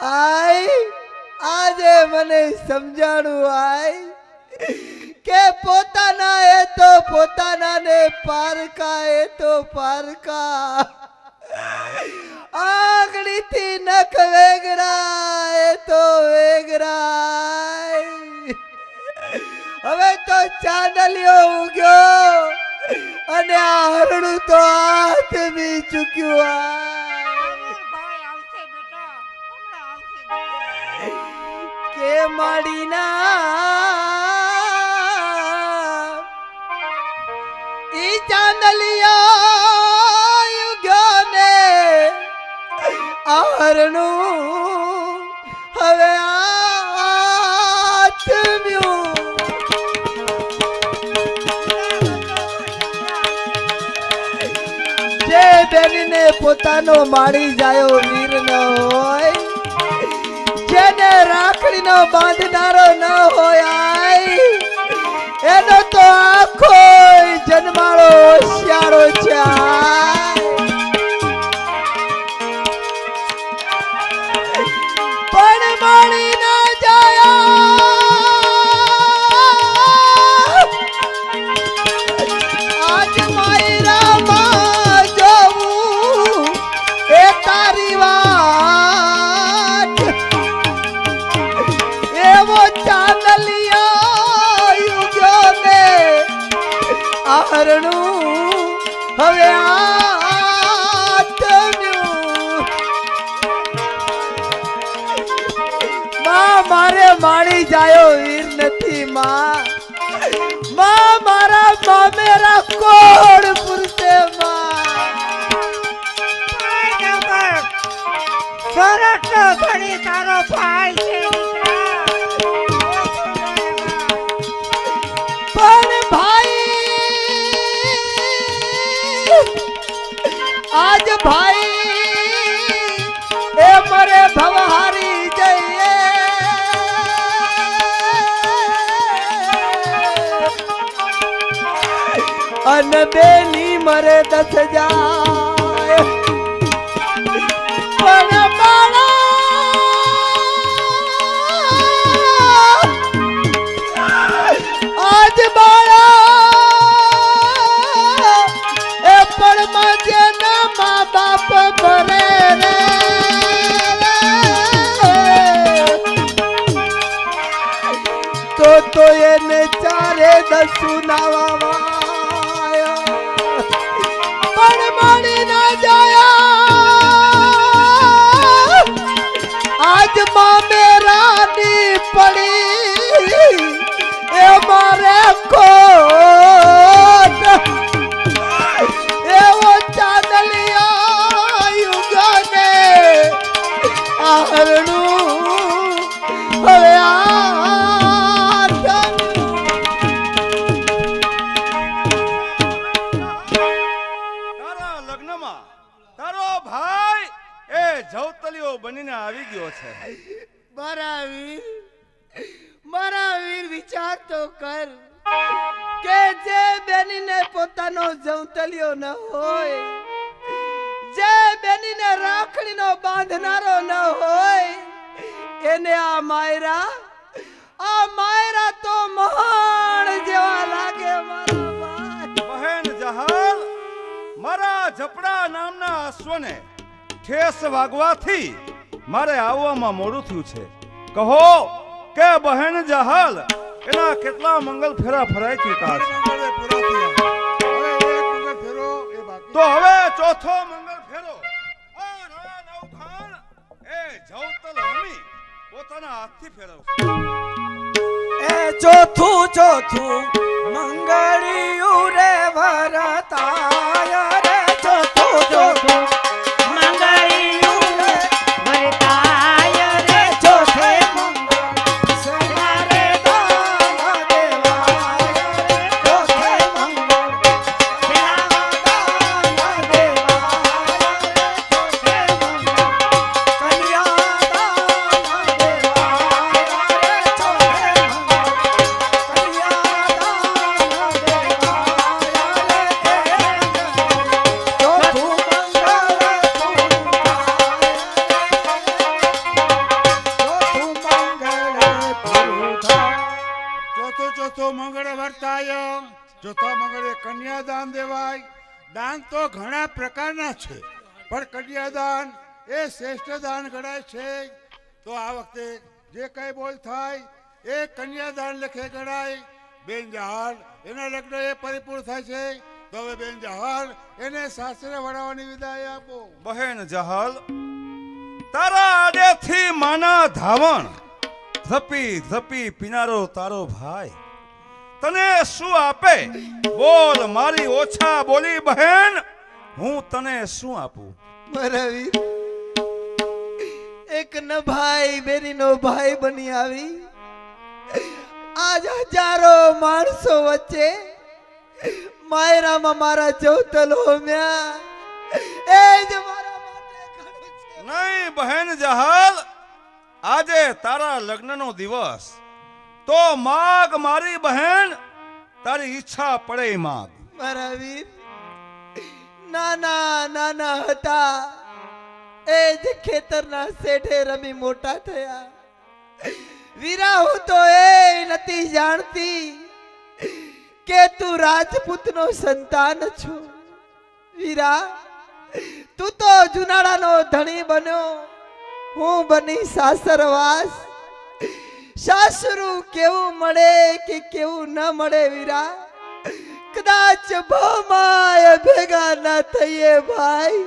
આય આજે મને સમજાણું આય કે પોતાના એ તો પોતાના ને પારકા એ તો પારકા આંગળીથી નખ વેગરા એ તો વેગરા હવે તો ચાંદલિયો ઉગ્યો અને આ હરણું તો હાથ બી ચૂક્યું કે માડીના ઈ ચાંદલિયા ગયો ને હરણું હવે આથમ્યું જે બેનને પોતાનો માડી જાયો વીર ન હોય જેને રાખડીનો બાંધનારો ન હોય એનો તો આખો જન્માળો હોશિયારો છે પણ મળી ના જાય આજ મારી રામા જોવું એ તારી વાત એવો ચાંદલિયો યુગ્યો ને હરણું હવે મારે માડી જાયો વીર નથી માં મારા મામેરા કોડ પુરતે સરસ ઘણી તારો ભાઈ છે પણ ભાઈ આજ ભાઈ એ મરે ભવહારી જઈએ અન બેની મરે 10,000 પણ આજ બાળા એ પણ માજે ના મા બાપ ભરે રે તો એને ચારે દસુ નાવા પણ મળી ના જાય આજ મામેરાની પડી એ મારે કોટ એવો ચાંદલિયા યુગને આ હરણું હવે જવતલિયો બનીને આવી ગયો છે મારા વીર વિચાર તો કર કે જે બેનીને પોતાનો જવતલિયો ન હોય જે બેનીને રાખડીનો બાંધનારો ન હોય એને આ માયરા તો મહાન જેવા લાગે મારા બહેન જહાલ મારા ઝપડા નામના અશ્વને ઠેસ વાગવાથી મારે આવવામાં મોડું થયું છે કહો કે બહેન જહાલ એના કેટલા મંગલ ફેરા ફરાઈ ચૂક્યા છે તો હવે ચોથો મંગલ ફેરો આ રાણા નવખાન એ જવતલ હમી પોતાના હાથથી ફેરવશે એ ચોથું મંગળિયું રે વરતાય રે ચોથું ચોથો મંગળે વર્તાય. ચોથા મંગળે કન્યાદાન દેવાય. દાન તો ઘણા પ્રકારના છે, પણ કન્યાદાન એ શ્રેષ્ઠ દાન ગણાય છે. તો આ વખતે જે કઈ બોલ થાય એ કન્યાદાન લખે ગણાય. બેન જહાલ એના લગ્ન એ પરિપૂર્ણ થાય છે. તો હવે બેન જહાલ એને સાસરે વળાવવાની વિદાય આપો. બહેન જહાલ, તારા આડેથી માના ધાવણ ધપી ધપી પીનારો તારો ભાઈ તને શું આપે? બોલ મારી ઓછા બોલી બહેન, હું તને શું આપું? મારા વીર, એક ન ભાઈ બેનીનો ભાઈ બની આવી આજ હજારો માણસો વચ્ચે માયરામાં મારા ચૌતલ હોમ્યા એ જ મારા માટે ઘણું છે. નહીં બહેન જહાલ, આજે તારા લગ્નનો દિવસ, તો માગ મારી બહેન, તારી ઈચ્છા પડે માગ. મારા વીર, નાના નાના હતા એ જ ખેતરના શેઠે રમી મોટા થયા. વીરા, હું તો એ નથી જાણતી કે તું રાજપૂતનો સંતાન છો. વીરા, તું તો જુનાળાનો ધણી બન્યો, હું બની સાસરવાસ. સાસરું કેવું મળે કે કેવું ન મળે વીરા, કદાચ ભમાય ભેગા ના થઈએ ભાઈ.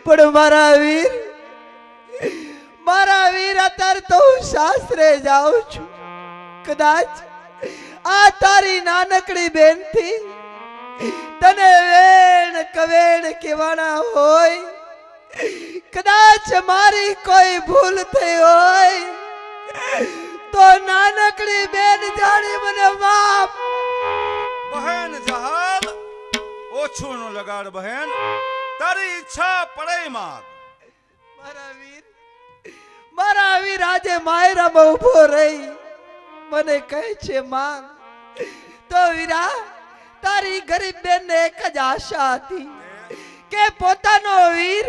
પણ મારા વીર અત્યારે તો હું સાસરે જાઉં છું. કદાચ આ તારી નાનકડી બેનથી તને વેણ કવેણ કહેવાના હોય, કદાચ મારી કોઈ ભૂલ થઈ હોય તો નાનકડી બેન જાણી મને માફ. બહેન જહાલ, ઓછું નો લગાડ બહેન, તારી ઈચ્છા પડે માગ. મારા વીર આજે માયરામાં ઉભો રહી મને કહે છે માંગ. તો વીરા, તારી ગરીબ બેન ને એક જ આશા હતી કે પોતાનો વીર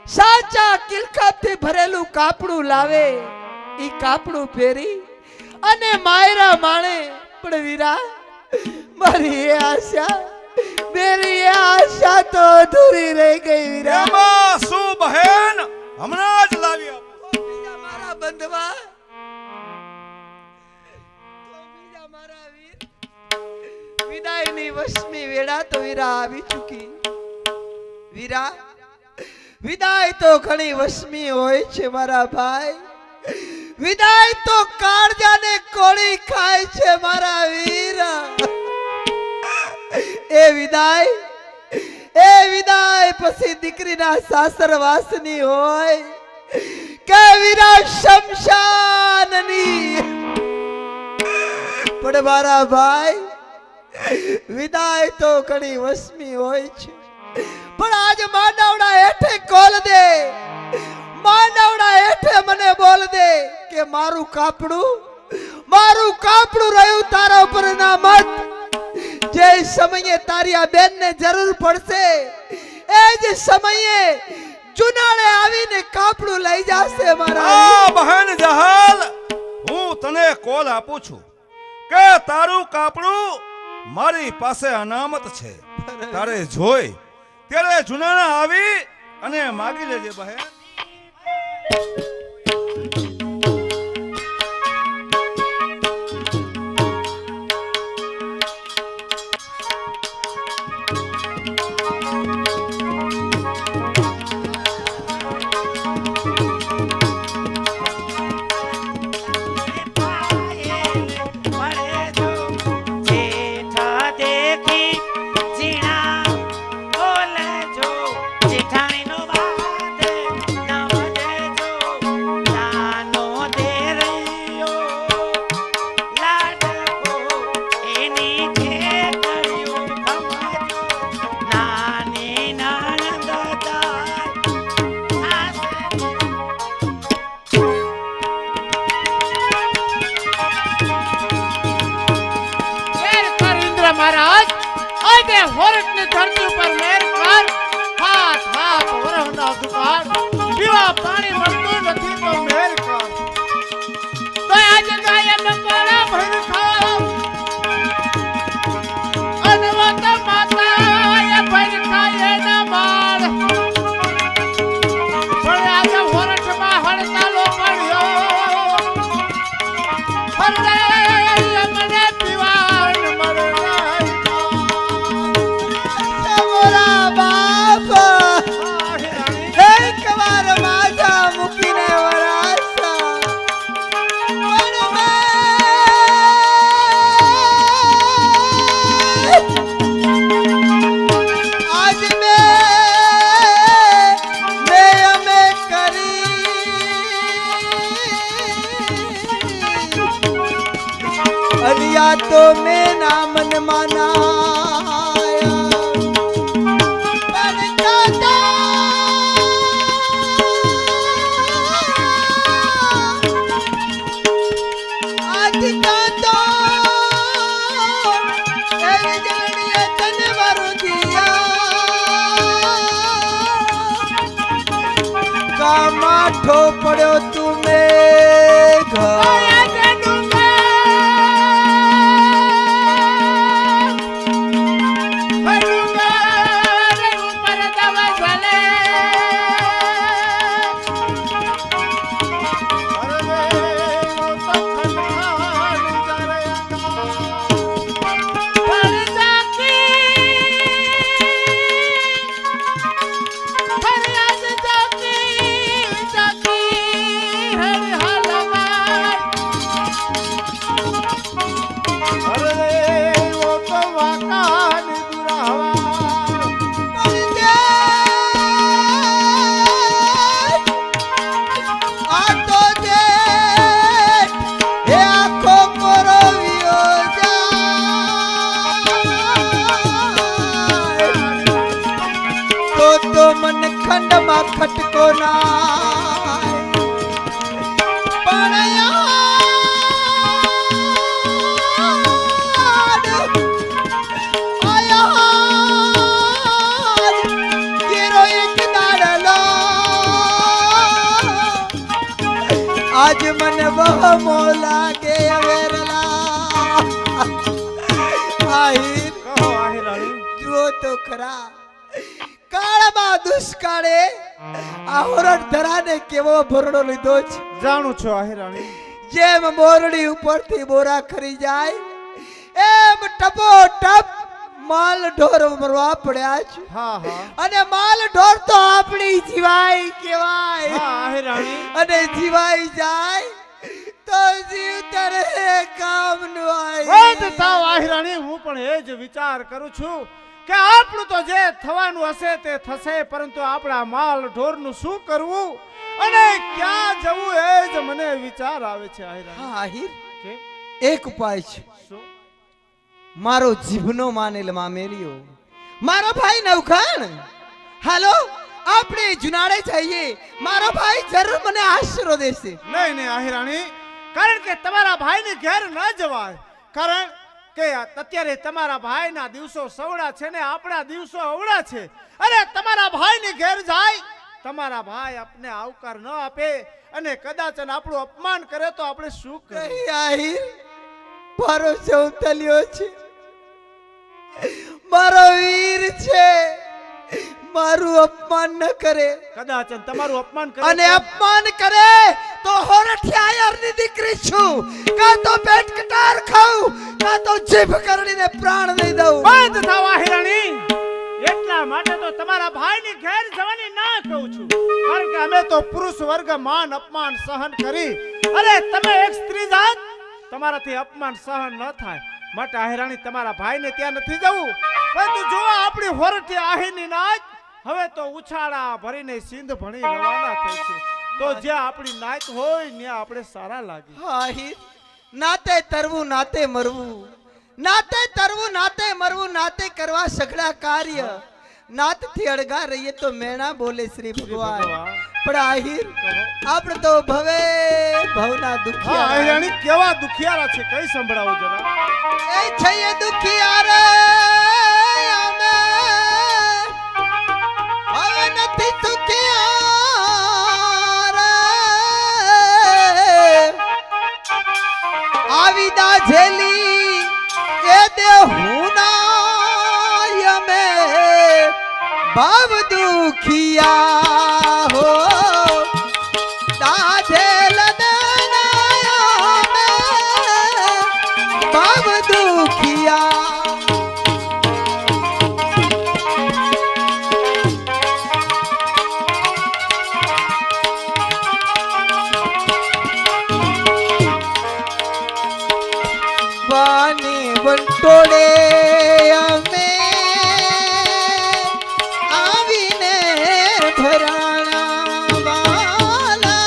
સાચા કિલકાપથી ભરેલું કાપડું લાવે, ઈ કાપડું પહેરી અને માયરા માણે. પણ વીરા, મારી એ આશા, મેરી એ આશા તો અધૂરી રહી ગઈ. વીરા, એમાં શું બહેન, હમણાં જ લાવી આપું. બીજા મારા બંધવા, તો બીજા મારા વીર, વિદાયની વસમી વેળા તો વીરા આવી ચૂકી. વીરા, વિદાય તો ઘણી વસમી હોય છે મારા ભાઈ. વિદાય તો કાળજાને કોળી ખાય છે મારા વીર. એ વિદાય પછી દીકરીના સાસરવાસની હોય કે વીરા શમશાનની. પણ મારા ભાઈ, વિદાય તો ઘણી વસમી હોય છે. પણ આજ માંડવડા હેઠે કોલ દે, માંડવડા હેઠે મને બોલ દે કે મારું કાપડું રહ્યું તારા ઉપર ના મત. જે સમયે તારી આ બેન ને જરૂર પડશે એ જ સમયે જુનાળે આવીને કાપડું લઈ જશે મારા. બહેન જહાલ, હું તને કોલ આપું છું કે તારું કાપડું મારી પાસે અનામત છે. તારે જોઈ ત્યારે જુનાળા આવી અને માગી લેજે બહેન. મહારાજ, આજે હોરઠની ધરતી ઉપર મેર કર. હાથ વરહના દુકાળ, પીવા પાણી મળતું નથી તો મેર કર. તો આજે ગાય મકોડા ભર या तो मैं ना मन मनाया पर दादा आज का तो ए जानिए तन मरु दिया का माठो पड़ो तुम्हें घर खटको ना आज मन वह मोला के अवेरला आहिर કહો આહિરાણી જો તો ખરા કાળમાં દુષ્કાળે આ હોરણ ધરાને કેવો ભરડો લીધો છે જાણું છું આહિરાણી જેમ મોરડી ઉપરથી બોરા ખરી જાય એમ ટપો ટપ માલ ઢોર મરવા પડ્યા છે હા હા અને માલ ઢોર તો આપણી જીવાય કહેવાય હા આહિરાણી અને જીવાઈ જાય તો જીવ તરે કામ નું આય બંધ થાવ આહિરાણી હું પણ એ જ વિચાર કરું છું કે આપણું તો જે થવાનું હશે તે થશે પરંતુ આપણા માલ ઢોરનું શું કરવું અને ક્યાં જવું એ જ મને વિચાર આવે છે આહિરાણી હા આહિર કે એક ઉપાય છે શું મારો જીભનો માનેલ મામેલિયો મારો ભાઈ નવખાણ હાલો આપણે જુનાડે જઈએ મારો ભાઈ જરૂર મને આશરો દેશે નહીં નહીં આહિરાણી કારણ કે તમારા ભાઈને ઘેર ન જવાય કારણ કે અત્યારે તમારા ભાઈના દિવસો સવડા છે ને આપણા દિવસો અવડા છે અરે તમારા ભાઈને ઘેર જાય તમારા ભાઈ આપને આવકાર ન આપે અને કદાચ આપણું અપમાન કરે તો આપણે શું કરીએ કઈ આહિર મારો ચૌતલિયો છે મારો વીર છે મારું અપમાન ન કરે કદાચ તમારું અપમાન કરે અને અપમાન કરે તો હોરઠિયાયરની દીકરી છું કાં તો પેટ કટાર ખાઉં કાં તો જીભ કરડીને પ્રાણ દઈ દઉં બંધ થાવ આહિરાણી એટલા માટે તો તમારા ભાઈની ઘેર જવાની ના કહું છું કારણ કે અમે તો પુરુષ વર્ગ માન અપમાન સહન કરી અરે તમે એક સ્ત્રી જાત તમારાથી અપમાન સહન ન થાય માટે આહિરાણી તમારા ભાઈને ત્યાં નથી જવું પરંતુ જો આપણી હોરઠી આહીની નાચ હવે તો ઉછાળા ભરીને સિંધ ભણી રવાના થઈ છે તો જ્યાં આપણી નાચ હોય ત્યાં આપણે સારા લાગી આહિર નાતે તરવું નાતે મરવું નાતે તરવું નાતે મરવું નાતે કરવા સઘળા કાર્ય નાતથી અળગા રહીએ તો મેણા બોલે શ્રી ભગવાન પણ આહિર આપણે તો ભવે ભવના દુખિયા આહિરાણી કેવા દુખિયારા છે કઈ સંભળાવો જરા એ છે દુખિયારા અમે હવે નથી દુખિયારા આવી દા ઝેલી એ દેહુના અમે ભાવ દુખિયા હો દાઝેલ દનાયા અમે ભાવ દુખિયા પાણી બંટોળે અમે આવીને ભરાણા વાલા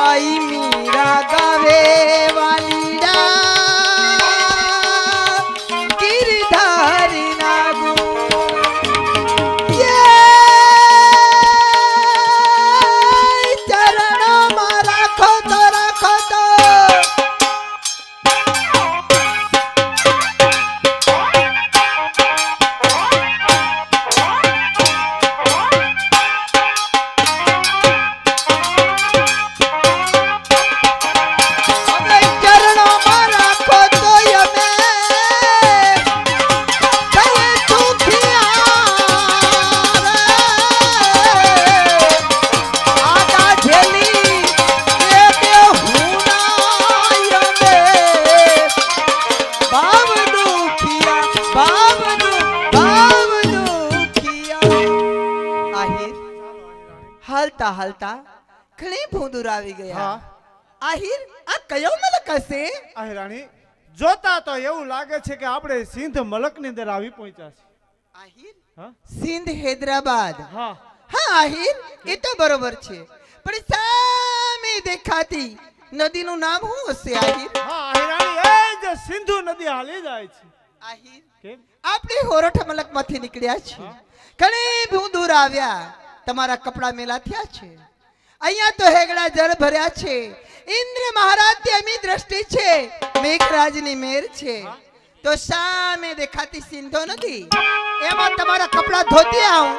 आई मीरा गावे वालीड़ा गिरधारी नागू ये चरणों में राखो तो હાલતા હાલતા ઘણી ભૂંદુર આવી ગયા. હા. આહિર આ કયો મલક હશે? આહિરાણી જોતા તો એવું લાગે છે કે આપણે સિંધ મલકની અંદર આવી પહોંચ્યા છે. આહિર હા સિંધ હૈદરાબાદ. હા હા આહિર એ તો બરોબર છે, પણ સામે દેખાતી નદીનું નામ શું હશે આહિર? હા આહિરાણી એ જે સિંધુ નદી હાલી જાય છે. આહિર કેમ? આપણે હોરઠ મલકમાંથી નીકળ્યા છીએ, ઘણી ભૂંદુર આવ્યા, તમારા કપડા મેલા થયા છે, અહીંયા તો હેગડા જળ ભર્યા છે, ઇન્દ્ર મહારાજની અમી દ્રષ્ટિ છે, મેઘરાજની મેર છે, તો સામે દેખાતી સિંધો નદી એમાં તમારા કપડા ધોતી આવું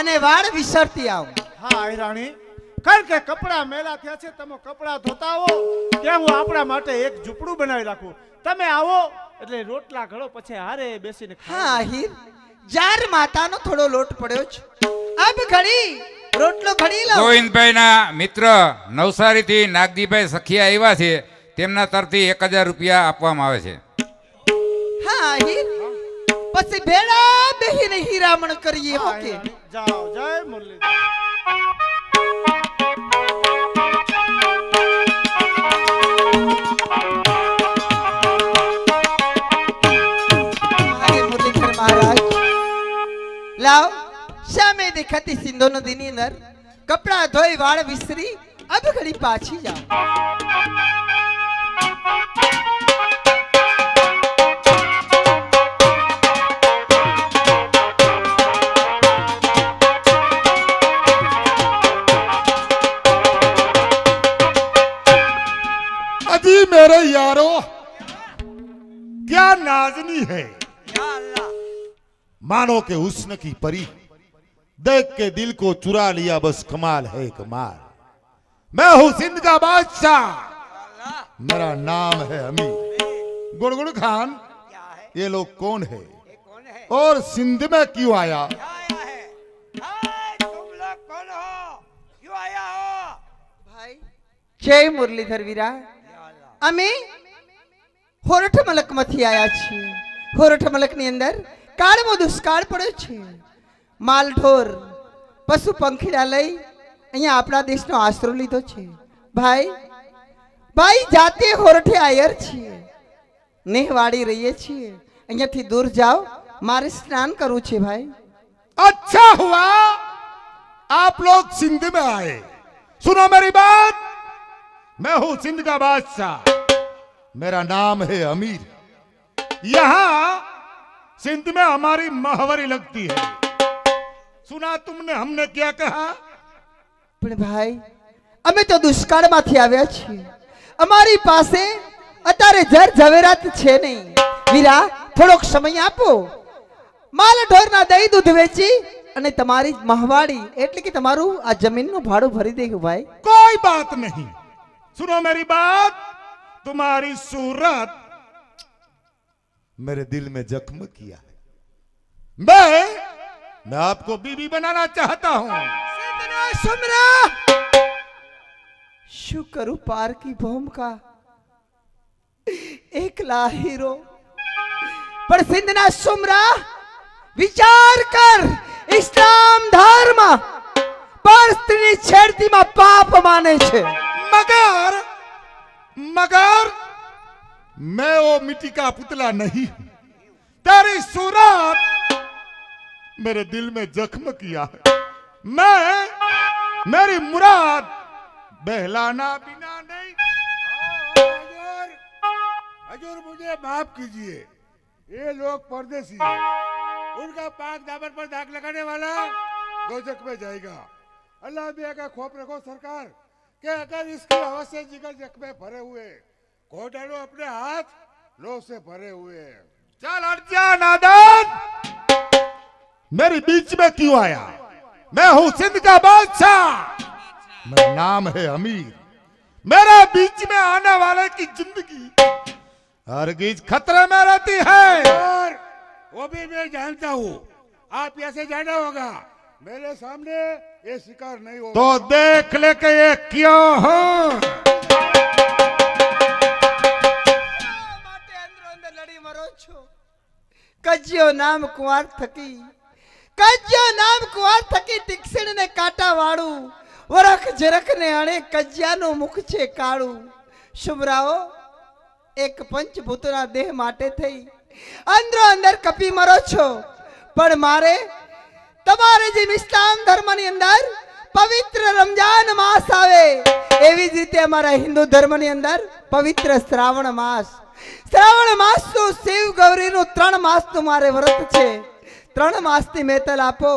અને વાળ વિસરતી આવું. હા આહિરાણી કારણ કે કપડા મેલા થયા છે, તમે કપડા ધોતા આવો ત્યાં હું આપણા માટે એક ઝૂંપડું બનાવી રાખું. તમે આવો એટલે રોટલા ઘડો, પછી હારે બેસીને હા આહિર જાર માતાનો થોડો લોટ પડ્યો છે, અબ ઘડી રોટલો ઘડી લો. ગોવિંદભાઈના મિત્ર નવસારીથી નાગદીભાઈ સખિયા આવ્યા છે, તેમના તરફથી 1000 રૂપિયા આપવામાં આવે છે. હા આહિર પછી ભેળા બેહીને હીરામણ કરીએ. હા, ઓકે આહિરાણી, જાઓ જય મુરલીધર. આગે મુરલીધર મહારાજ લાવ સામે દેખાતી સિંધો નદીની અંદર કપડા ધોઈ વાળ વિસરી અબ ઘડી પાછી જાઓ. अजी मेरे यारो क्या नाजनी है, मानो के हुस्न की परी देख के दिल को चुरा लिया, बस कमाल है कमाल. मैं हूं सिंध का बादशाह, मेरा नाम है अमीर. गुड़गुड़ खान ये लोग कौन है और सिंध में क्यों आया? ભાઈ જય મુરલીધર વીરા, અમે હોરઠ મલકમાંથી આવ્યા છીએ. હોરઠ મલકની અંદર કાળમો દુષ્કાળ પડ્યો છે, માલઢોર પશુ પંખીડા લઈ અહીંયા આપણા દેશનો આશરો લીધો છે. ભાઈ ભાઈ જાતે હોરઠે આયર છીએ, નેહવાડી રહીએ છીએ, અહીંયાથી દૂર જાઓ, મારે સ્નાન કરવું છે. ભાઈ अच्छा हुआ आप लोग सिंध में आए. सुनो मेरी बात, मैं हूं सिंध का बादशाह, मेरा नाम है अमीर. यहां सिंध में हमारी महवरी लगती है. सुना तुमने हमने क्या कहा? પણ ભાઈ અમે તો દુષ્કાળમાંથી આવ્યા છીએ, અમારી પાસે અત્યારે જર ઝવેરાત છે નહીં. વીરા થોડોક સમય આપો, માલ ઢોરના દહીં દૂધ વેચી અને તમારી મહવાડી એટલે કે તમારું આ જમીનનું ભાડું ભરી દેવું. ભાઈ कोई बात नहीं. सुनो मेरी बात, तुम्हारी सूरत मेरे दिल में जख्म किया है. मैं आपको बीवी बनाना चाहता हूं. સુમરા શું કરું પારકી ભૂમકા એકલા હીરો, પણ સિંધના સુમરા વિચાર કર, ઇસ્લામ ધર્મ પર સ્ત્રીની છેડતીમાં પાપ માને છે. मगर मगर मैं वो मिट्टी का पुतला नहीं हूं. तेरी सूरत मेरे दिल में जख्म किया है. मैं मेरी मुराद बहलाना बिना नहीं। हजूर, हजूर मुझे माफ कीजिए, ये लोग परदेसी हैं। उनका पाक दामन पर दाग लगाने वाला दोजख में जाएगा। अल्लाह मियां का खौफ रखो सरकार, कि अगर इसकी हवा से जिगर जख्मे भरे हुए, घोटालो अपने हाथ लो से भरे हुए हैं। चल हट जा नादान, मेरे बीच में क्यों आया? मैं हूं सिंध का बादशाह, मेरा नाम है अमीर। मेरे बीच में आने वाले की जिंदगी हरगिज खतरे में रहती है। और वो भी मैं जानता हूँ, आप ऐसे जाना होगा, मेरे सामने ये शिकार नहीं होगा। तो देख ले के ये क्या है। માટે અંદરો અંદર લડી મરો છો। કજ્યો નામ કુંવાર થકી, કજ્યો નામ કુંવાર થકી તીક્ષ્ણ ને કાંટા વાળું, વરખ જરખ ને અણે કજ્યાનું મુખ છે કાળું। શુભરાઓ એક પંચભૂતના દેહ માટે થઈ અંદરો અંદર કપી મરો છો, પણ મારે તમારે જે ઇસ્લામ ધર્મની અંદર પવિત્ર રમજાન માસ આવે, એવી જ રીતે અમારા હિન્દુ ધર્મની અંદર પવિત્ર શ્રાવણ માસ, શ્રાવણ માસનું શિવ ગૌરીનું 3 માસનું મારે વ્રત છે। 3 માસની મેતલ આપો,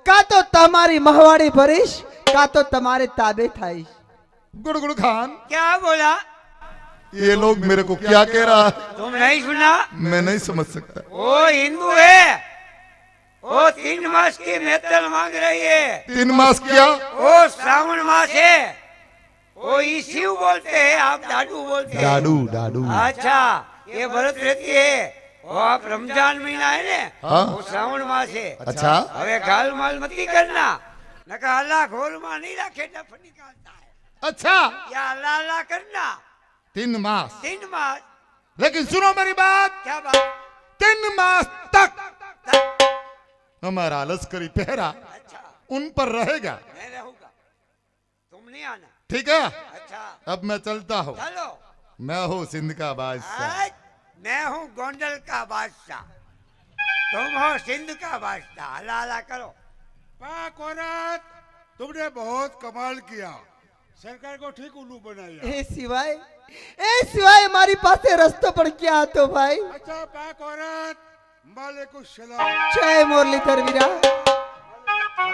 કાં તો તમારી મહવાડી ભરીશ, કાં તો તમારે તાબે થાઈશ। गुड़गुड़ खान, क्या बोला? ये लोग मेरे को क्या कह रहा है? तुम नहीं सुना? मैं नहीं समझ सकता। वो हिंदू है, वो 3 मास की मेतल मांग रही है। 3 मास क्या? वो श्रावण मास है, वो ही शिव बोलते हैं, आप दादू बोलते हैं। डाडू डाडू। अच्छा, ये व्रत रहती है, वो आप रमजान महीना है ने, हाँ। वो श्रावण मास है। अच्छा, હવે ગાલ માલ મતી કરના, નકા અલ્લાહ ઘોલ માં નહીં રાખે, ડફ નિકાલતા है। अच्छा, या अल्लाह अल्लाह करना। 3 मास। 3 मास। लेकिन सुनो मेरी बात, क्या बात? 3 मास तक हमारा लश्करी पहरा अच्छा, उन पर रहेगा, मैं रहूंगा, तुम नहीं आना। ठीक है? अच्छा, अब मैं चलता हूँ। चलो। मैं हूँ सिंध का बादशाह। आज मैं हूँ गोंडल का बादशाह, तुम हो सिंध का बादशाह। अल्लाह अल्लाह करो। पाक औरत, तुमने बहुत कमाल किया, सरकार को ठीक उल्लू बनाया। એ સિવાય મારી પાસે રસ્તો પણ ક્યાં હતો ભાઈ? अच्छा पाक औरत, मालेकुम सलाम। જય મુરલીધર વીરા।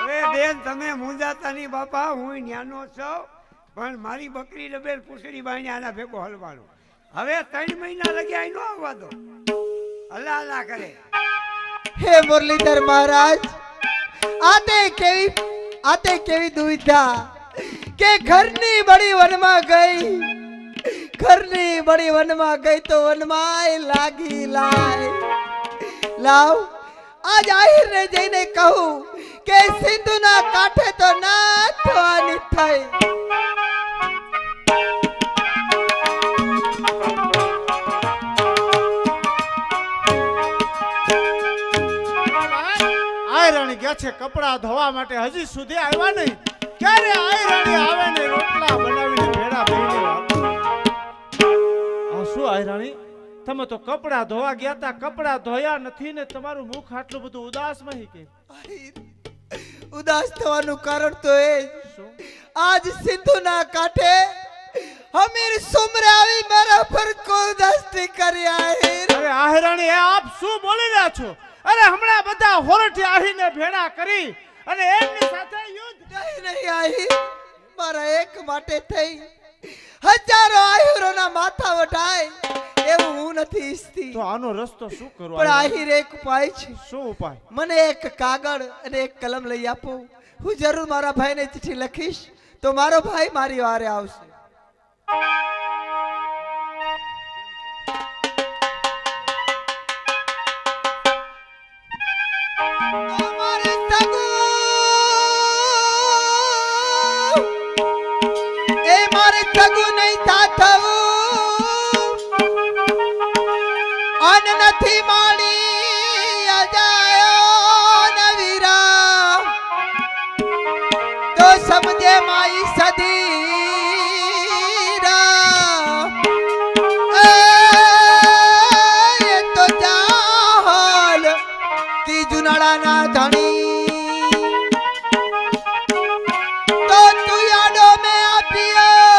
હવે બેન તમે મૂંઝાતા નહીં બાપા, હું ન્યાનો છું, પણ મારી બકરી ડબેલ પૂછડી બાઈને આના ભેગો હલવાનું। હવે 3 મહિના લગી આઈ નો આવવા દો, અલ્લાહ અલ્લાહ કરે। હે મુરલીધર મહારાજ, આતે કેવી દુવિધા કે ઘરની બડી વનમાં ગઈ, ઘરની બડી વનમાં ગઈ તો વનમાંય લાગી લાય। લાવ આજ આહિરને જઈને કહું કે સિંધુના કાંઠે તો ના થવાની થઈ। આય રાણી ગયા છે કપડા ધોવા માટે, હજી સુધી આવ્યા નહીં। ક્યારે આય રાણી આવે ને રોટલા બનાવીને ભેડા બેહીને આ શું આય રાણી, તમે તો કપડા ધોવા ગયા તા, કપડા ધોયા નથી ને તમારું મુખ આટલું બધું ઉદાસમાં કે? ઉદાસ થવાનું કારણ તો એ જ, શું? આજ સિંધુના કાંઠે હમીર સુમરે આવી મારા પર કોદાસ્તી કરી આહિર। અરે આય રાણી, એ આપ શું બોલી રહ્યા છો? અરે હમણાં બધા હોરઠી આવીને ભેડા કરી અને એમની સાથે યુદ્ધ। નહીં આહિર, મારા એક માટે થઈ હજારો આહિરોના માથા વટાય એવું હું નથી ઈચ્છતી। તો આનો રસ્તો શું કરવો? પણ આહિર એક ઉપાય છે। શું ઉપાય? મને એક કાગળ અને એક કલમ લઈ આપો, હું જરૂર મારા ભાઈને ચિઠ્ઠી લખીશ તો મારો ભાઈ મારી વારે આવશે। મારે સગું, એ મારે સગું નહીં થાથવું, અન નથી માળી અજાયો નવીરા, તો સમજે માઈ સદીરા। એ તો જાહલ કી જુનાળાના ધણી, તો તું યાદો મેં આપ્યો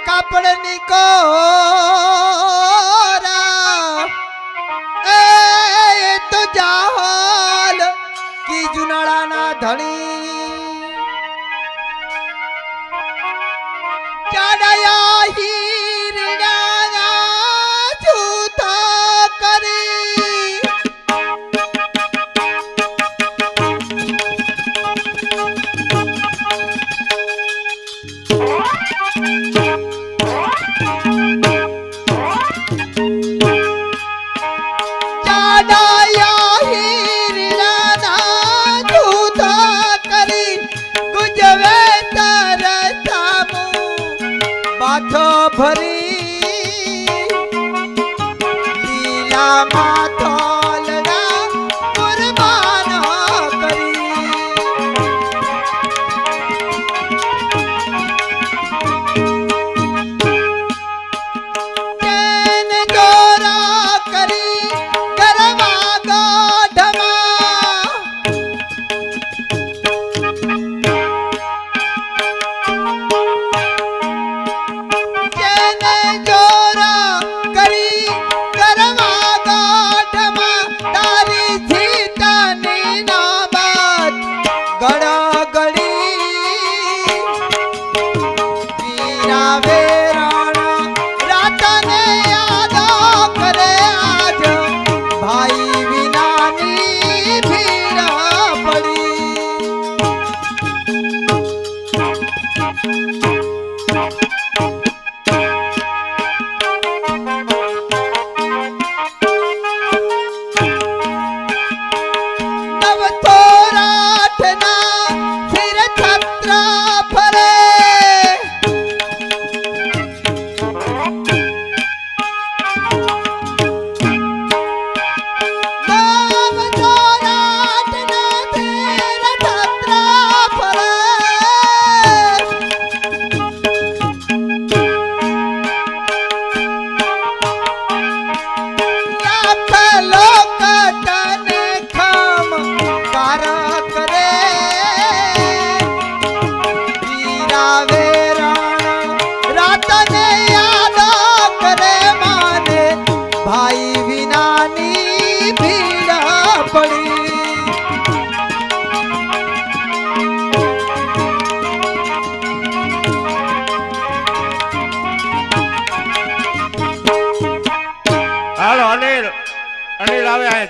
કાપડની કોરા એ તો જાહલ કી જુનાળાના ધણી ચાડાયા હીરડાના જૂથા કરી ચાડાયા હીરડાના જૂથા કરી ગુજવે તરસામું માથો ભરી લીલા માથોલના કુરબાન કરી ચેન દોરા કરી ગરવા ગાઢમાં જેને જોરા કરી ગરવા ગાઢમાં તારી જીતની નાબાદ ગળગળી વીરા વેરાણા રાતને યાદ કરે આજ ભાઈ વિનાની ભીડ પડી નવ થોરાઠના સિર છત્ર ફરે નવ થોરાઠના સિર છત્ર ફરે લાખ લોક તને ખમ કાર કરે વીરા વેરાણા રાતને યાદ કરે માને ભાઈ વિનાની ભીડ પડી હાલો અનિલ અનિલ આવે આ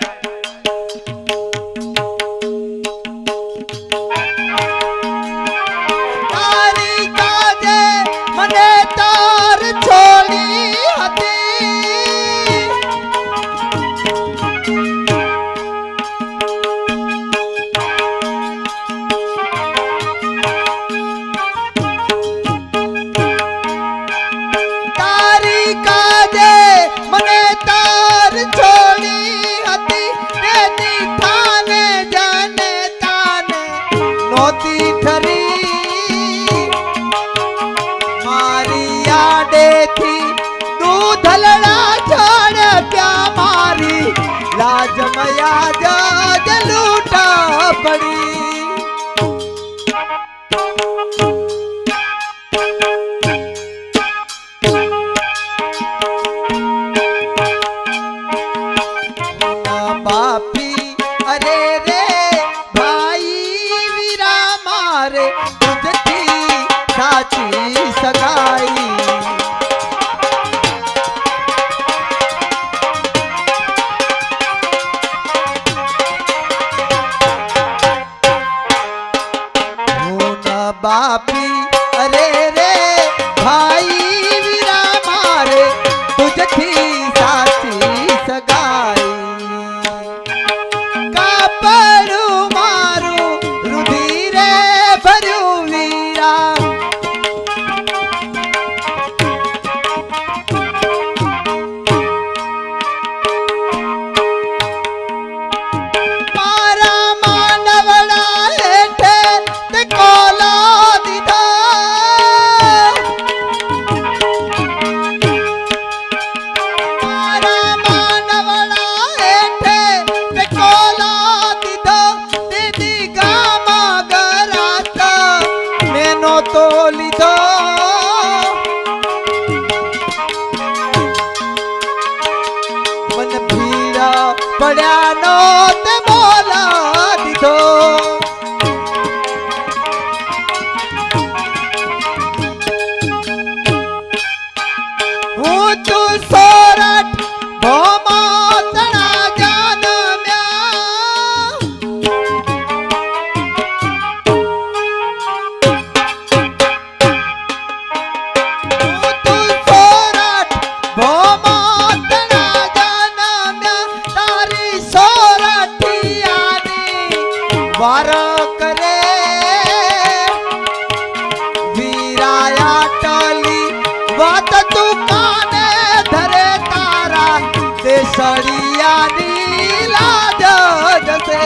તારી કાજે મને તાર છોડી હતી તારી કાજે મને તાર છોડી હતી તેની થાને જાને તાને નોતી ઠરી મારી આડેથી દૂધલડા છાડ્યા મારી લાજમયા જ લૂટા પડી બાપી અરે રે ભાઈ વીરા મારે તુજથી સાચી સગાઈ હું ન બાપી અરે રે ભાઈ વીરા મારે તુજથી સાચી સગાઈ કાપડું મારું રુધિરે ભર્યું વીરા મારા માનવડા હેઠે તે કોલા દીધા મારા માનવડા હેઠે તે કોલા દીધો દીદી ગામાં ગરાતા મેનો તો લીધો સળિયાની લાજ જશે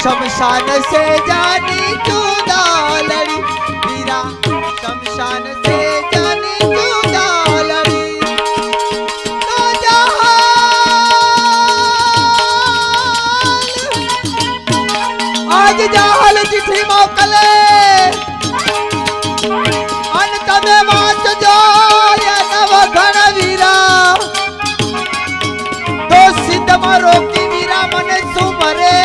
शमशान से जानी जुदा लड़ी वीरा शमशान से जानी जुदा लड़ी तो जहाल आज जहाल चिट्ठी मोकले अन तमे वांचजो या नव घण वीरा तो सिद्ध में रोकी वीरा मने सुमरे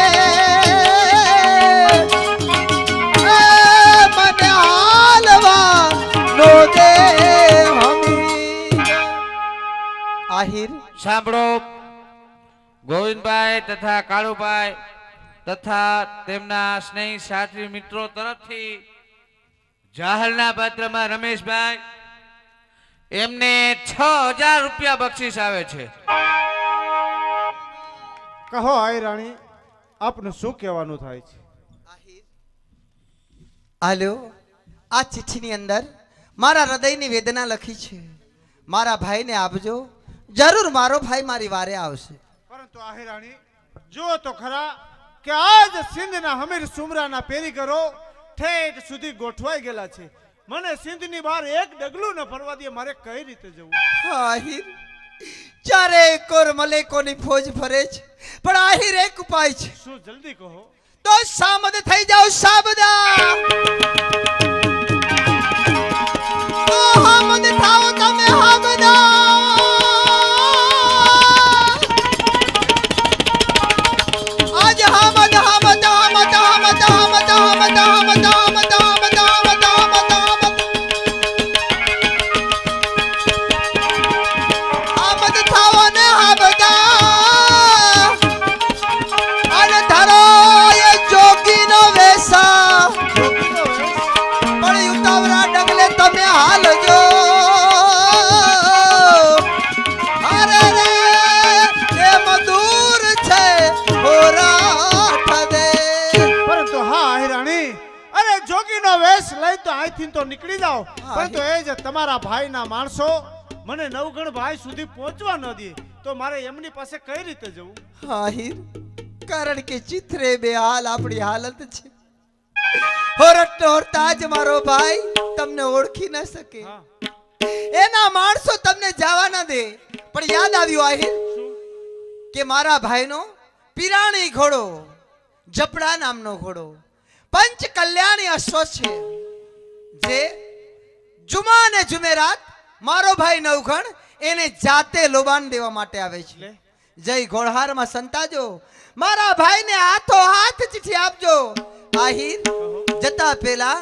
આહિર સાંભળો, ગોવિંદભાઈ તથા કાળુભાઈ તથા તેમના સ્નેહી સાથી મિત્રો તરફથી જાહલના પાત્રમાં રમેશભાઈ એમને 6000 રૂપિયા બક્ષિસ આવે છે. કહો આઈ રાણી, આપનું શું કહેવાનું થાય છે? આલ્યો, આ ચિઠ્ઠીની અંદર મારા હૃદયની વેદના લખી છે. મારા ભાઈને આપજો, જરૂર મારો ભાઈ મારી વારે આવશે. પરંતુ આહી રાણી, જો તો ખરા કે આજ સિંધના હમીર સુમરાના પેરીગરો ઠેઠ સુધી ગોઠવાઈ ગયેલા છે. મને સિંધની બહાર એક ડગલું ન ફરવા દે, મારે કઈ રીતે જવું? આહિર, ચારે કોર મલેકોની ફોજ ફરે છે, પણ આહિર એક ઉપાય છે. શું? જલ્દી કહો. તો સામદ થઈ જાઓ સાબદા, તો હામદ થાઓ તમે હાબદા. આજ હામદ હામદ હામદ હામદ હામદ હામદ હામદ હામદ હામદ હામદ હામદ હામદ થાઓ ને હાબદા. અને ધરો એ જોગીનો વેસા, પણ યુતાવરા ડગલે તમે હાલજો. અરે રે એ મધુર છે હોરાઠ દે. પરંતુ હા આહી રાણી, અરે જોગીનો વેશ લઈ તો અહીંથી તો નીકળી જાઓ, પરંતુ એ જે તમારા ભાઈના માણસો મને નવગણ ભાઈ સુધી પહોંચવા ન દે, તો મારે એમની પાસે કઈ રીતે જવું? આહિર, કારણ કે ચિત્રે બે હાલ આપણી હાલત છે. હોરટ હોરતા જ મારો ભાઈ તમને ઓળખી ન શકે, એના માણસો તમને જવા ન દે. પણ યાદ આવ્યું આહિર કે મારા ભાઈનો પિરાણી ઘોડો, જપડા નામનો ઘોડો, પંચ કલ્યાણી અશ્વ છે, જે જુમા ને જુમેરાત મારો ભાઈ નવઘણ એને જાતે લોબાન દેવા માટે આવે છે. જય ઘોડહારમાં સંતાજો, મારા ભાઈને હાથો હાથ ચિઠ્ઠી આપજો. આહિર, જતા પહેલા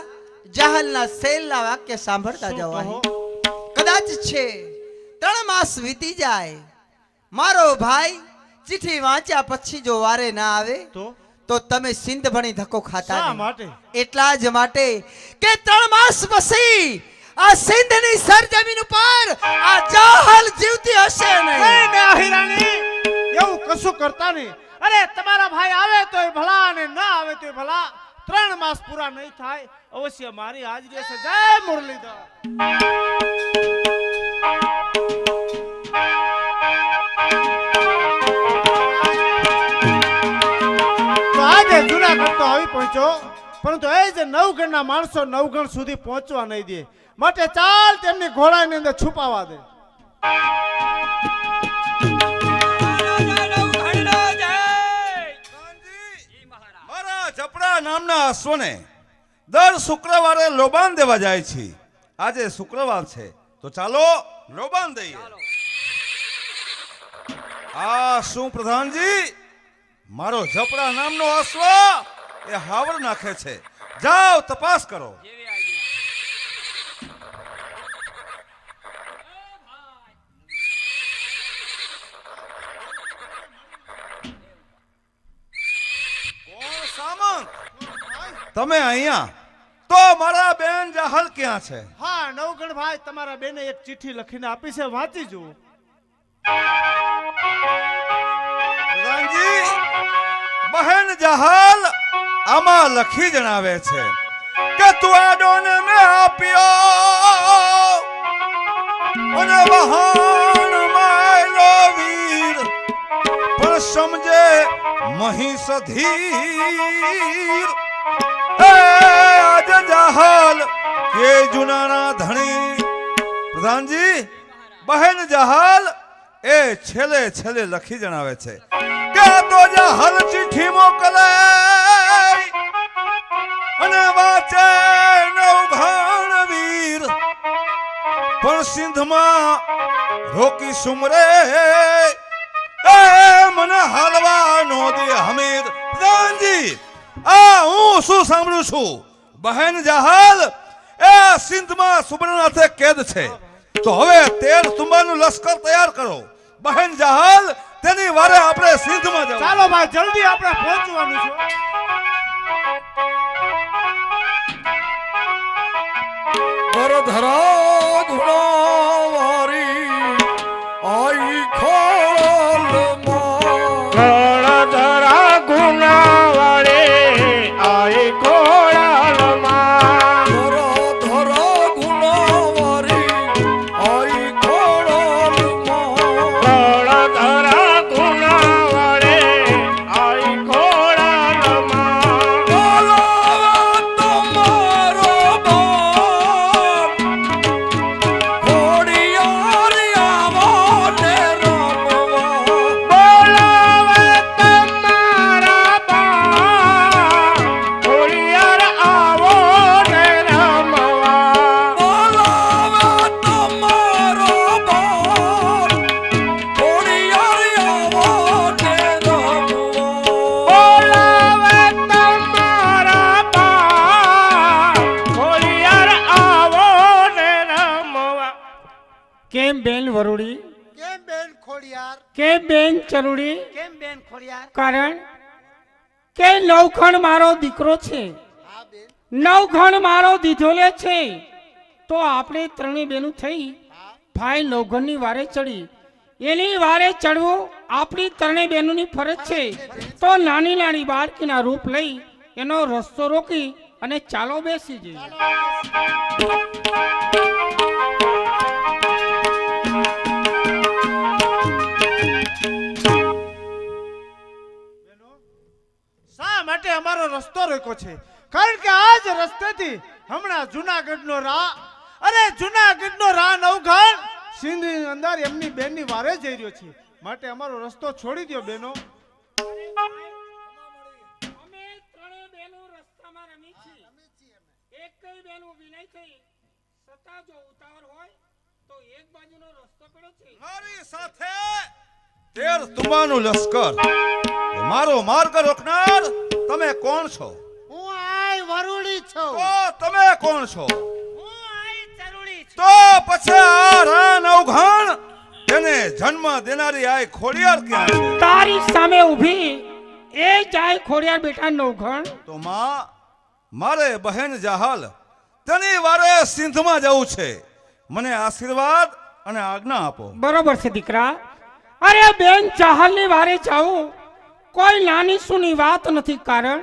જાહલના સેલના વાક્ય સાંભળતા જાઓ. આહિર, કદાચ છે 3 માસ વીતી જાય, મારો ભાઈ ચિઠ્ઠી વાંચ્યા પછી જો વારે ના આવે તો તમે સિંધ ભણી ધક્કો ખાતા શા નહીં. માટે? એટલા જ માટે કે 3 માસ પછી આ સિંધની સરજમીન ઉપર આ જાહલ જીવતી હશે નહીં. નહીં આહી રાણી, એવું કશું કરતા નહીં. અરે તમારા ભાઈ આવે તોય ભલા અને ના આવે તોય ભલા, 3 માસ પૂરા નહીં થાય અવશ્ય મારી હાજરી હશે. જય મુરલીધર. તો આજે જુનાગઢ તો આવી પહોંચ્યો, પરંતુ એ જે નવગણના માણસો નવગણ સુધી પહોંચવા નહીં દે, માટે ચાલ તેમની ઘોડાની અંદર છુપાવા દે. મારા જપડા નામના અશ્વને દર શુક્રવારે લોબાન દેવા જાય છે. આજે શુક્રવાર છે, તો ચાલો લોબાન દઈએ. આ શું પ્રધાનજી, મારો જપડા નામનો અશ્વ એ હાવર નાખે છે. જાઓ તપાસ કરો. કોણ સામંત? તમે અહીંયા? તો મારા બેન જાહલ ક્યાં છે? હા નવગણ ભાઈ, તમારા બેને એક ચિઠ્ઠી લખીને આપી છે, વાંચી જુઓ. પ્રધાનજી, બહેન જાહલ આમાં લખી જણાવે છે કે તું આ ડોને મે આપ્યો અને વહાણ માયલો વીર, પણ સમજે મહીસ ધીર. એ આજ જાહલ કે જુનાના ધણી. પ્રધાનજી, બહેન જાહલ એ છેલ્લે છેલ્લે લખી જણાવે છે કે આ તો જાહલ ચિઠ્ઠી મોકલે અને વાંચે નવઘણ વીર, પણ સિંધમાં રોકી સુમરે એ મને હાલવા નો દે હમીર. પ્રધાનજી, આ હું શું સાંભળું છું? બહેન જાહલ એ સિંધમાં સુબ્રનાથે કેદ છે. તો હવે 13 તુંબાનું લશ્કર તૈયાર કરો. બહેન જાહલ તેની વારે આપણે સિંધમાં જવું. ચાલો ભાઈ, જલ્દી આપણે પહોંચવાનું છે. ધરા ગુણાવારી આઈ ખોળમાં ધરા ગુણાવારે આઈ ખોળમાં ધરા ગુણાવારી આઈ ખોળમાં ધરા ગુણાવારે આઈ ખોળમાં બોલાવા તમારો બાપ ખોડિયાર આવો ને રમવા. બોલાવે તમારા બાપ ખોડિયાર આવો ને રમવા. બોલાવે તમારો બાપ ખોડિયાર આવો ને રમવા. બોલાવે તમારા બાપ ખોડિયાર આવો ને રમવા. કેમ બેન વરુડી? કેમ બેન ખોડિયાર? કેમ બેન ચરુડી? કેમ બેન ખોડિયાર? કારણ કે નવખણ મારો દીકરો છે, નવખણ મારો દીધોલે છે. તો આપણે ત્રણેય બેનું થઈ ભાઈ નવઘણની વારે ચડી, એની વારે ચડવું આપણી ત્રણેય બહેનોની ફરજ છે. તો નાની નાની બાળકીના રૂપ લઈ એનો રસ્તો રોકી અને ચાલો બેસી જઈએ. શા માટે અમારો રસ્તો રોક્યો છે? કારણ કે આ જ રસ્તેથી હમણાં જુનાગઢનો નવઘણ સિંધની અંદર એમની બેનની વારે જઈ રહ્યો છે. માટે અમારો રસ્તો છોડી દો બેનો. અમે ત્રણેય બહેનો રસ્તામાં રમી છીએ. એકઈ બહેનો વિનય થઈ છતાં જો ઉતાવળ હોય તો એક બાજુનો રસ્તો પડે છે. મારી સાથે 13 તુંબાનું લશ્કર, મારો માર્ગ રોકનાર તમે કોણ છો? હું આય વરુડી છું. તો તમે કોણ છો? હું આય ચરુડી છું. તો પછી આ રા નવઘણ તેને જન્મ દેનારી આય ખોડિયાર ક્યાં છે? તારી સામે ઊભી એ જાય ખોડિયાર બેટા નવઘણ. તો માં, મારે બહેન જાહલ તેની વારે સિંધમાં જવું છે. મને આશીર્વાદ અને આજ્ઞા આપો. બરોબર છે દીકરા. અરે બેન ચાહલની વારે જાવું કોઈ નાની સુની વાત નથી. કારણ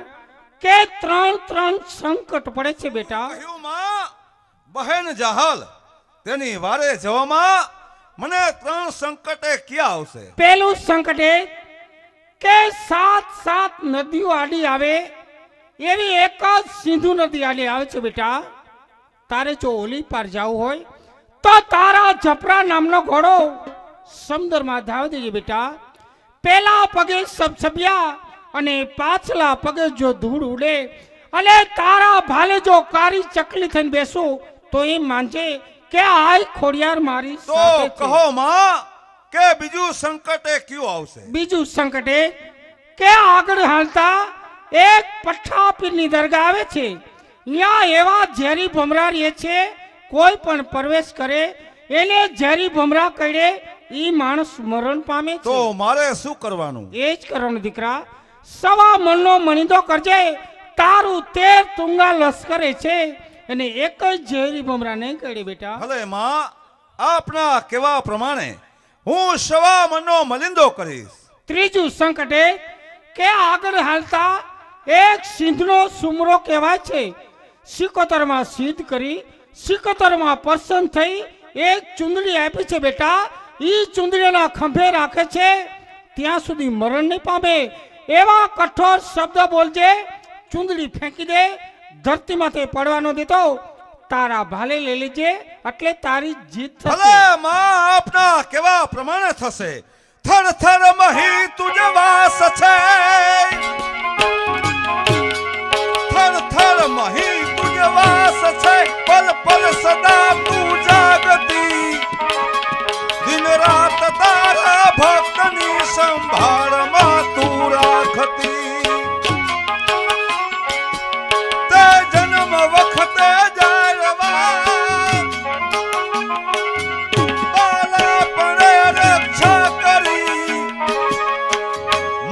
કે ત્રણ સંકટ પડે છે બેટા. કહ્યું માં, બહેન જાહલ તેની વારે જવામાં મને 3 સંકટે ક્યાં આવશે? પેલું સંકટ એ કે 7 નદીઓ આડી આવે એવી એક જ સિંધુ નદી આડી આવે છે બેટા. તારે જો ઓલી પાર જવું હોય તો તારા જપરા નામનો ઘોડો સમુદ્રમાં ધાવી દેજે બેટા. પેલા પગે સબસબિયા અને પાછલા પગે જો ધૂળ ઉડે અને તારા ભાલે જો કારી ચકલી થઈને બેસો તો એમ માનજે કે આય ખોડિયાર મારી તો સાથે છે. કહો માં, કે બીજું સંકટ એ કયું આવશે? બીજું સંકટ એ કે આગળ હાલતા એક પઠ્ઠા પીરની દરગાહ આવે છે. ત્યાં એવા ઝેરી ભમરા રહે છે, કોઈ પણ પ્રવેશ કરે એને ઝેરી ભમરા કડે ઈ માણસ મરણ પામે છે. તો મારે શું કરવાનું? એ જ કરવાનું દીકરા. સવા મણનો મણીદો કરજે. તારું 13 તુંગા લશ્કરે છે અને એક જ ઝેરી ભમરા નહીં કડે બેટા. ભલે માં, આપના કેવા પ્રમાણે હું સવા મણનો મલિંદો કરીશ. ત્રીજું સંકટ એ કે આગળ હાલતા એક સિંધનો સુમરો કહેવાય છે. સિકોતરમાં સિદ્ધ કરી સિકોતરમાં પ્રસન્ન થઈ એક ચુંદડી આપી છે બેટા. ઈ ચુંદડીના ખંભે રાખે છે ત્યાં સુધી મરણ નહીં પામે. એવા કઠોર શબ્દ બોલજે. ચુંદડી ફેંકી દે, ધરતીમાંથી પડવાનો દેતો, તારા ભાલે લઈ લેજે એટલે તારી જીત થશે. ભલે માં, આપના કેવા પ્રમાણે થશે. થર થર મહી તુજ વાસ છે, થર થર મહી તુજ વાસ છે, પલ પલ સદા તું જાગતી, દિન રાત તારા ભક્તની સંભાળમાં તું રાખતી. તે જન્મ વખતે જાળવા બાળપણે રક્ષા કરી,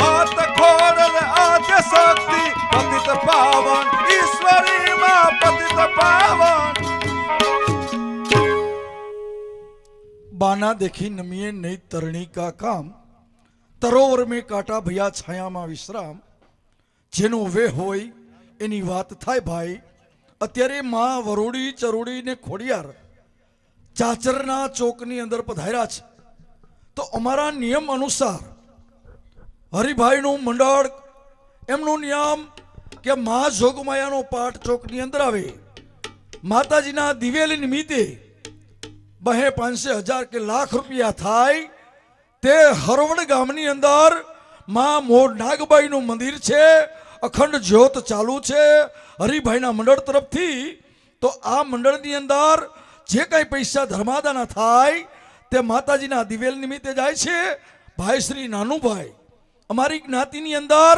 માત ખોરલ આદ્ય શક્તિ પતિત પાવન, ઈશ્વરી માં પતિત પાવન. बाना देखी नमिये नहीं तरणी का काम, तरोवर में काटा भैया छाया में विश्राम. जेनो वे होय एनी વાત થાય ભાઈ. અત્યારે માં વરોડી ચરોડી ને ખોડિયાર ચાચરના ચોકની અંદર પધાર્યા છે. તો અમારા નિયમ અનુસાર હરિભાઈનું મંડળ એમનું નિયમ કે માં જોગમાયાનો પાઠ ચોકની અંદર આવે. માતાજીના દિવેલી નિમિત્તે 200-500 કે લાખ રૂપિયા થાય. તે હરવડ ગામની અંદર માં મોર નાગબાઈનું મંદિર છે. અખંડ જ્યોત ચાલુ છે હરિભાઈના મંડળ તરફથી. તો આ મંડળની અંદર જે કઈ પૈસા ધર્માદાના થાય તે માતાજીના દિવેલ નિમિત્તે જાય છે. ભાઈ શ્રી નાનુભાઈ અમારી જ્ઞાતિની અંદર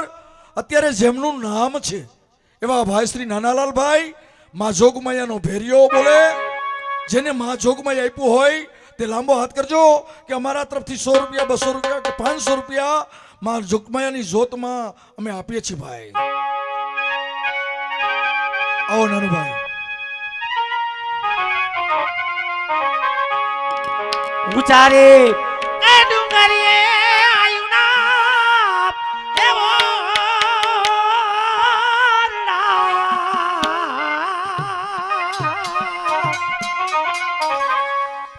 અત્યારે જેમનું નામ છે એવા ભાઈ શ્રી નાનાલાલભાઈ માં જોગમાયાનો ભેરિયો બોલે. જેને માં જોગમાયા આપ્યું હોય તે લાંબો હાથ કરજો કે અમારા તરફથી 100 રૂપિયા, 200 રૂપિયા કે 500 રૂપિયા માં જોગમાયાની જોતમાં અમે આપીએ છીએ ભાઈ. આવો નાનુભાઈ. ઉચારે એ ડુંગરીએ આયુના એવો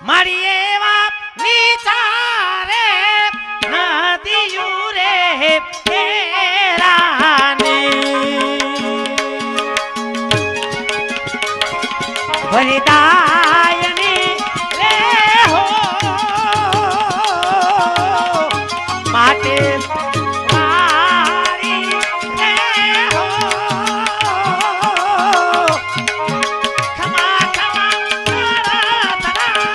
મારી એવા વિચારે નદીયું રે વરદાયની રે હો માટે વારી રે હો ખમા ખમા તારા તારા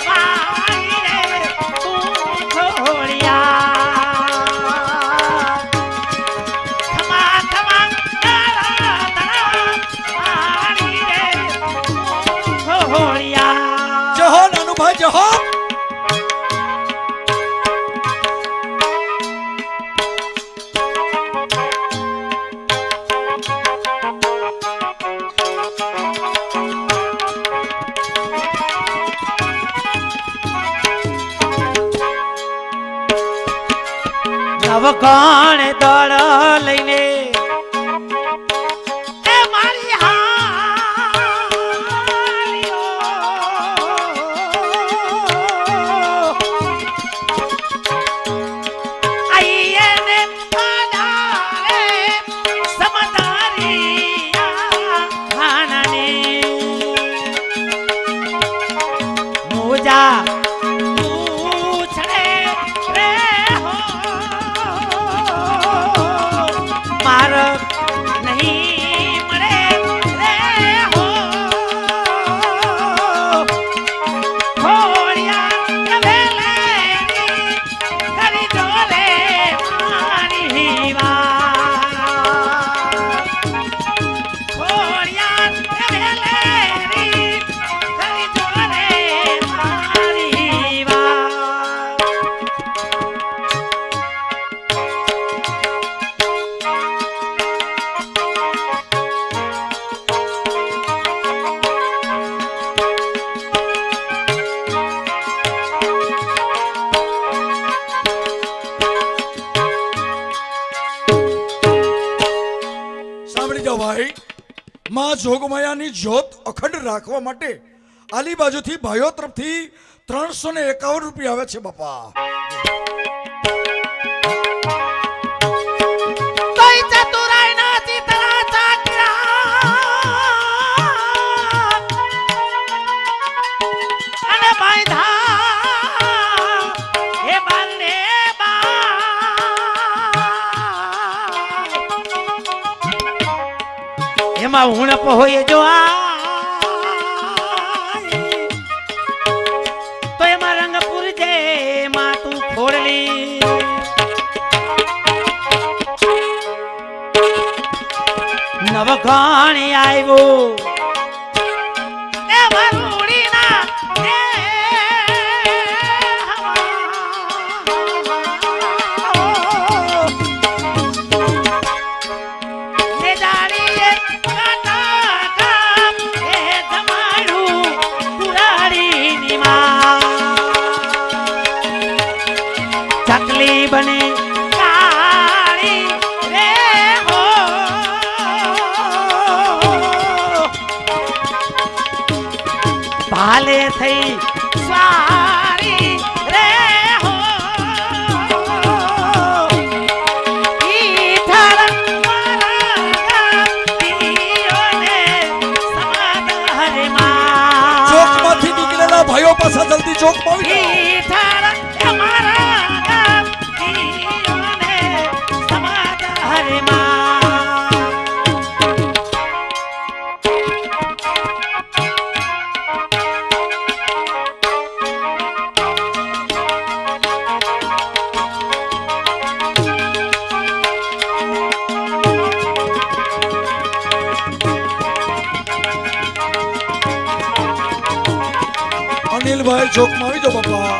વારી રે તું છોડિયા ખમા ખમા તારા તારા વારી રે જહો નાનુભાઈ જહો. નવકણ દળ લઈને એ મારી હારીઓ આઈને આડારે સમદારિયા હાનાને મોજા પૂછડે રે હો જોગમાયાની જ્યોત અખંડ રાખવા માટે આલી બાજુથી ભાઈઓ તરફથી 351 રૂપિયા આવે છે બાપા. તોય ચતુરાઈના ચિતરા ચાકરા અને બાંધા હે બાલને એમાં ઉણપ હોય જો તો એમાં રંગ પૂરજે માં તું ખોડલી નવઘાણી આવ્યો એ વરુડીના ચકલી બને કાળી રે હો ભાલે થઈ સારી રે હો ઈ થારા મારા પિયોને સમાદ હરે માં ચોકમાંથી નીકળેલા ભાઈઓ પાછા જલ્દી ચોકમાં આવી જાઓ. ઈ થારા મારા પિયોને સમાદ હરે માં અનિલભાઈ ચોકમાં આવી જાઓ બાપા.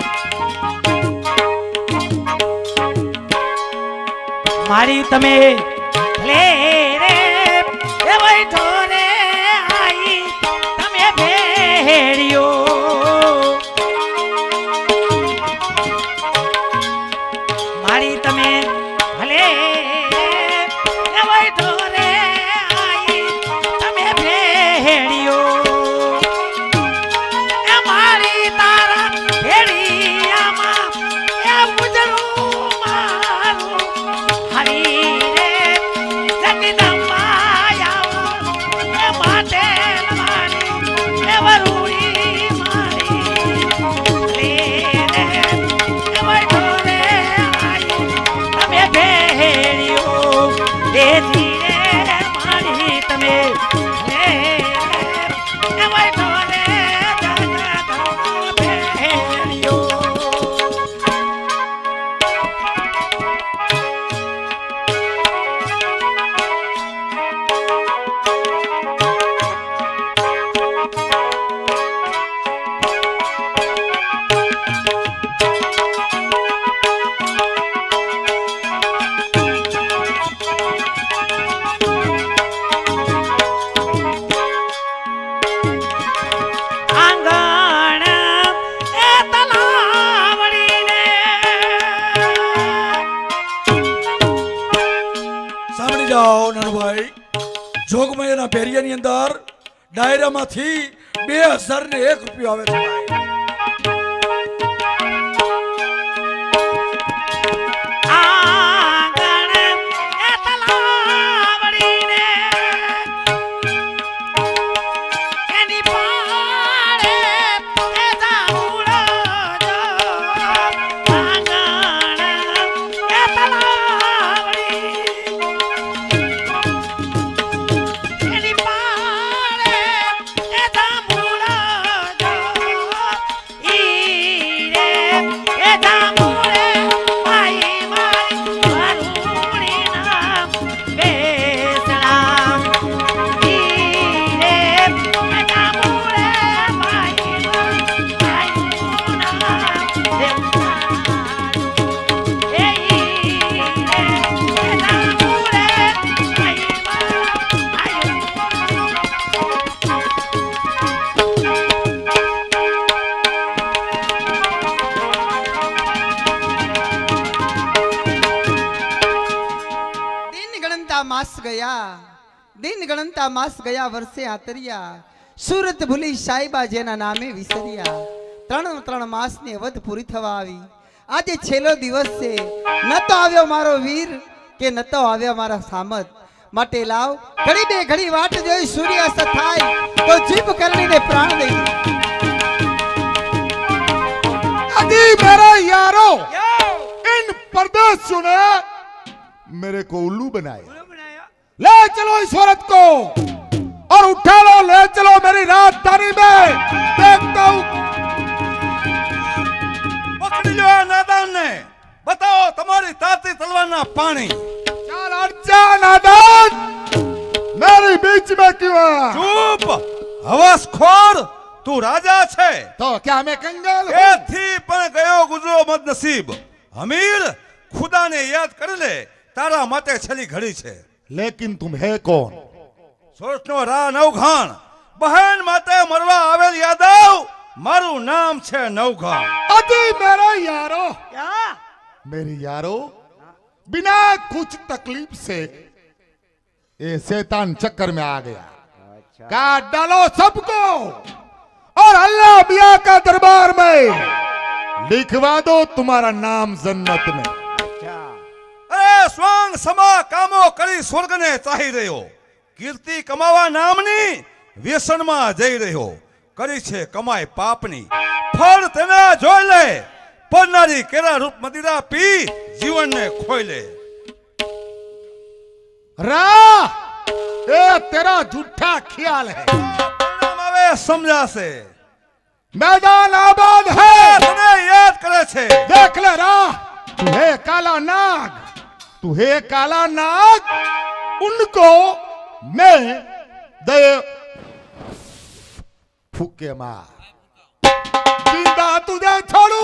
મારી તમે લે રે એ બેઠો રે આઈ તમે ભેડિયો મારી તમે ભલે એ બેઠો રે આઈ તમે ભેડિયો એ મારી તારા ભેડિયામાં એ ઉજળું મારું હરી રે જગદંબાયા એ માટે મારી એ વરુડી મારી લે રે એ બેઠો રે આઈ તમે ભેડિયો એ ધીરે મારી તમે લે એ બેઠો રે જગદંબા ભેડિયો આંગણ એ તલાવડીને સાંભળી જાઓ નાનુભાઈ. જોગમાયાના પેરિયાની અંદર ડાયરામાંથી 2001 રૂપિયા આવે છે ભાઈ. આંગણ એ તલાવડીને એની પાળે એ જામુડો જો આંગણ એ તલાવડી એની પાળે એ જામુડો જો ઈ રે એ જામુડે માઈ મારી વરુડીના બેસણા ઈ રે એ જામુડે માઈ માયુના એ ઈ રે એ જામુડે માઈ दिन गणता मास गया દિન ગણતા માસ ગયા વર્ષે આતરિયા, સુરત ભૂલી સાઈબા જેના નામે વિસર્યા. ત્રણ માસની અવધ પૂરી થવા આવી. આજે છેલ્લો દિવસ છે. ન તો આવ્યો મારો વીર કે ન તો આવ્યો મારા સામત. માટે લાવ ઘડી બે ઘડી વાટ જોઈ સૂર્યાસ્ત થાય તો જીભ કરણીને પ્રાણ દઈ. अभी मेरे यारों इन परदेशियों ने मेरे को उल्लू बनाया. ले चलो इस औरत को और उठा लो, ले चलो मेरी राजधानी में. देखता हूँ. પકડી લો આ નાદાનને. બતાવો તમારી તાતી તલવારના પાણી. चल अर्जा नादान, मेरे बीच में क्यों आया? ચૂપ હવસખોર. તું રાજા છે तो क्या मैं कंगाल हूँ? એથી પણ ગયો ગુજરો મદનસીબ. અમીર ખુદાને યાદ કરી લે, તારા માટે છેલ્લી ઘડી છે. लेकिन तुम है कौन? સોચનો રા નવઘાણ, બહેન માટે મરવા આવેલ યાદવ. મારું નામ છે નવઘાણ. अभी मेरे यारों, क्या मेरे यारों, बिना कुछ तकलीफ से ये शैतान चक्कर में आ गया. काट डालो सबको और अल्लाह मियां का दरबार में लिखवा दो तुम्हारा नाम जन्नत में. અરે સ્વાંગ સમા કામો કરી સ્વર્ગને ચાહી રહ્યો, કીર્તિ કમાવા નામની વ્યસનમાં જઈ રહ્યો. કરી છે કમાય પાપની, ફળ તેના જોઈ લે. પડનારી કેરા રૂપ મદિરા પી જીવનને ખોઈ લે. रा ये तेरा झूठा ख्याल है. પરિણામ આવે સમજાશે. मैदान आबाद है. તને યાદ કરે છે. देख ले रा, तू है काला नाग, तू है काला नाग. उनको मैं दे फूके मार. जिंदा तुझे छोड़ू,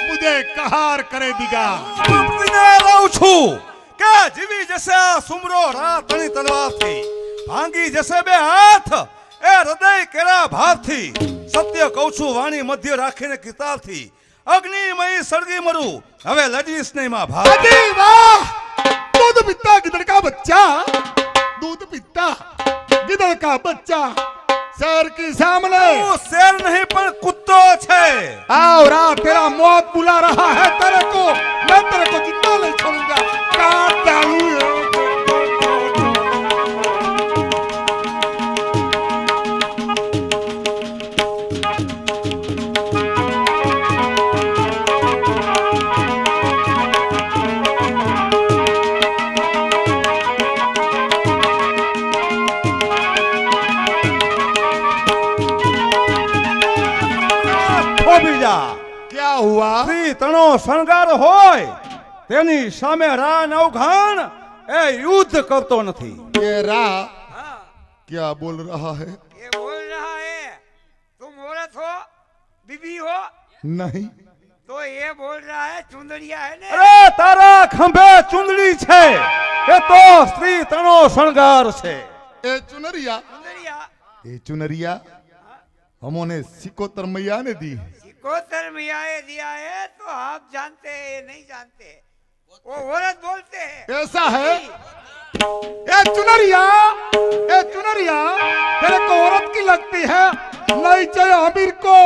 मुझे कहार करे दिगा. ચૂપીને રહું છું કે જીવી જશે આ સુમરો રાતની તલવારથી. ભાંગી જશે બે હાથ એ હૃદય કેરા ભાવથી. સત્ય કહું છું વાણી મધ્ય રાખીને કિતાબથી. અગ્નિમય સળગી મરું, હવે લડીશ નહીં માં ભાવ. अरे वाह, दूध पीता गिदड़ का बच्चा, दूध पीता गिदड़ का बच्चा शेर की सामने. તું શેર નહીં પણ કૂતો છે. आओ रा, तेरा मौत बुला रहा है तेरे को. मैं तेरे को जिंदा नहीं छोड़ूंगा. काट डालूंगा. થોભી જા. क्या हुआ? સ્ત્રી તણો શણગાર હોય તેની સામે રા નવઘાણ એ યુદ્ધ કરતો નથી. ये रा क्या बोल रहा है? ये बोल रहा है तुम औरत हो, बीबी हो, नहीं, तो ये बोल रहा है चुंदड़िया है ने. અરે તારા ખંભે ચુંદડી છે એ તો સ્ત્રી તણો શણગાર છે. ये चुनरिया, चुंदड़िया ये चुनरिया हमने सिकोतर मैया ने दी. सिकोतर मियाँ दिया है तो आप जानते हैं, ये नहीं जानते. वो औरत बोलते हैं. ऐसा है? ये चुनरिया तेरे को औरत की लगती है. नहीं चाहिए अमीर को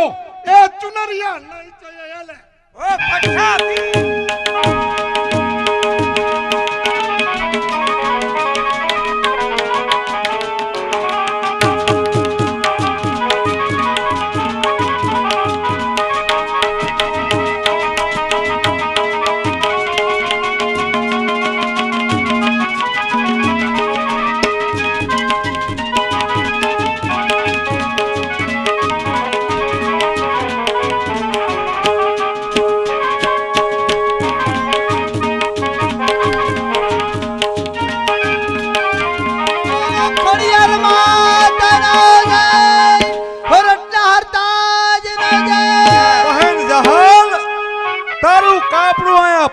ये चुनरिया, नहीं चाहिए ये ले. ओ पट्टा भी.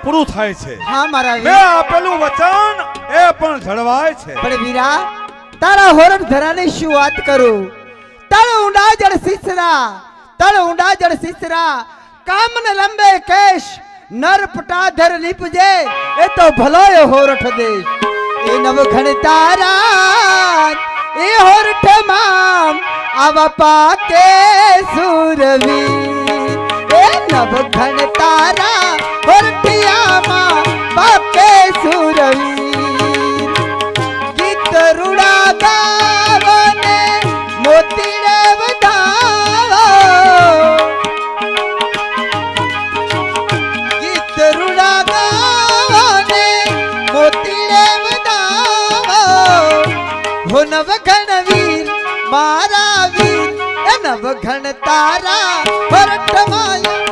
પૂરું થાય છે. હા મારા મેં વીર. આપેલું વચન એ પણ જળવાય છે. પણ વીરા, તારા હોરણ ધરાને શું વાત કરું. તળ ઊંડા જળ સિસરા, તળ ઊંડા જળ સિસરા, કામન લંબે કેશ, નર પટાધર નીપજે એ તો ભલો એ હોરઠ દેશ. એ નવઘણ તારા એ હોરઠમાં આવા પાકે સુરવીર એ નવઘણ તારા હોરઠિયામાં પાકે સુરવીર ગીત રૂડા ગાવને મોતી રે વધાવો ગીત રૂડા ગાવને મોતી રે વધાવો હો નવઘણ વીર મારા વીર એ નવઘણ તારા ભરત માયા